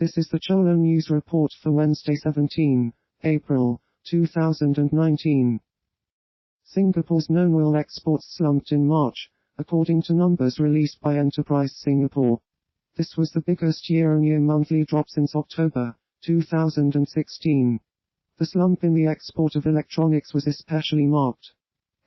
This is the Cholo News Report for Wednesday 17 April 2019. Singapore's known oil exports slumped in March, according to numbers released by Enterprise Singapore. This was the biggest year-on-year monthly drop since October 2016. The slump in the export of electronics was especially marked.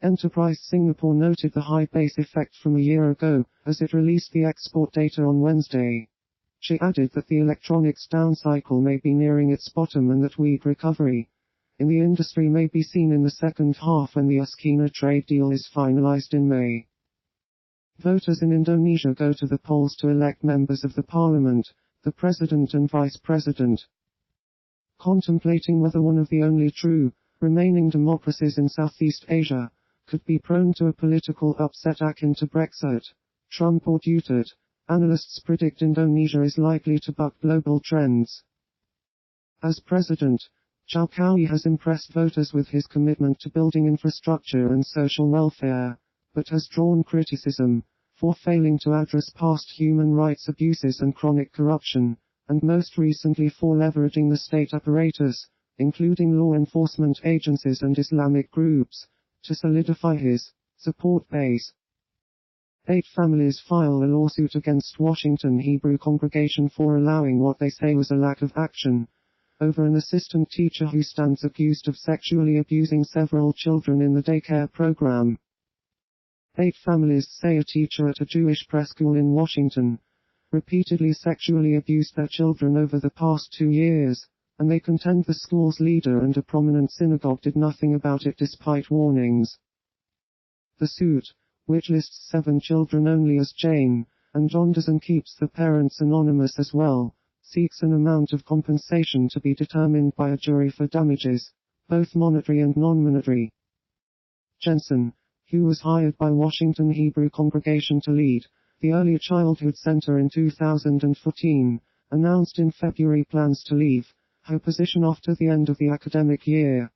Enterprise Singapore noted the high base effect from a year ago, as it released the export data on Wednesday. She added that the electronics down cycle may be nearing its bottom and that weak recovery in the industry may be seen in the second half when the US-China trade deal is finalized in May. Voters in Indonesia go to the polls to elect members of the parliament, the president and vice president. Contemplating whether one of the only true remaining democracies in Southeast Asia could be prone to a political upset akin to Brexit, Trump or Duterte, analysts predict Indonesia is likely to buck global trends. As president, Jokowi has impressed voters with his commitment to building infrastructure and social welfare, but has drawn criticism for failing to address past human rights abuses and chronic corruption, and most recently for leveraging the state apparatus, including law enforcement agencies and Islamic groups, to solidify his support base. 8 families file a lawsuit against Washington Hebrew congregation for allowing what they say was a lack of action over an assistant teacher who stands accused of sexually abusing several children in the daycare program. 8 families say a teacher at a Jewish preschool in Washington repeatedly sexually abused their children over the past 2 years, and they contend the school's leader and a prominent synagogue did nothing about it despite warnings. The suit, which lists 7 children only as Jane and John Does and keeps the parents anonymous as well, seeks an amount of compensation to be determined by a jury for damages, both monetary and non-monetary. Jensen, who was hired by Washington Hebrew congregation to lead the Early Childhood Center in 2014, announced in February plans to leave her position after the end of the academic year.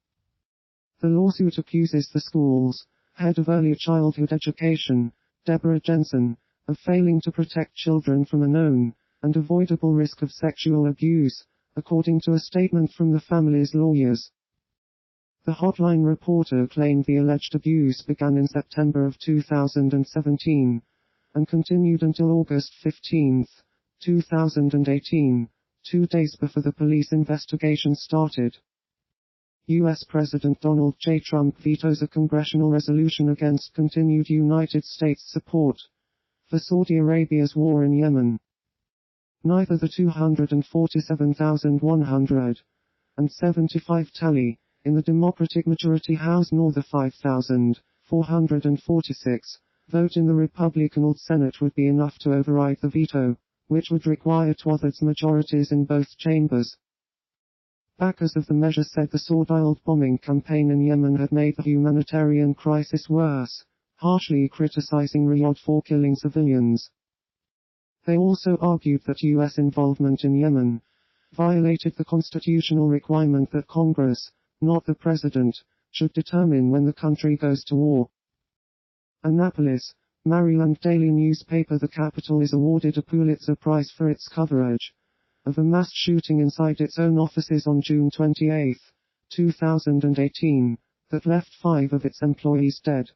The lawsuit accuses the school's head of early childhood education, Deborah Jensen, of failing to protect children from a known and avoidable risk of sexual abuse, according to a statement from the family's lawyers. The Hotline reporter claimed the alleged abuse began in September of 2017 and continued until August 15, 2018, 2 days before the police investigation started. U.S. President Donald J. Trump vetoes a congressional resolution against continued United States support for Saudi Arabia's war in Yemen. Neither the 247,175 tally in the Democratic majority House nor the 5,446 vote in the Republican Senate would be enough to override the veto, which would require 2/3 majorities in both chambers. Backers of the measure said the sword-iron bombing campaign in Yemen had made the humanitarian crisis worse, harshly criticizing Riyadh for killing civilians. They also argued that U.S. involvement in Yemen violated the constitutional requirement that Congress, not the President, should determine when the country goes to war. Annapolis, Maryland daily newspaper The Capital is awarded a Pulitzer Prize for its coverage of a mass shooting inside its own offices on June 28, 2018, that left 5 of its employees dead.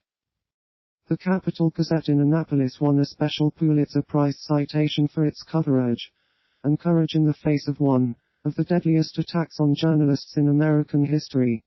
The Capital Gazette in Annapolis won a special Pulitzer Prize citation for its coverage and courage in the face of one of the deadliest attacks on journalists in American history.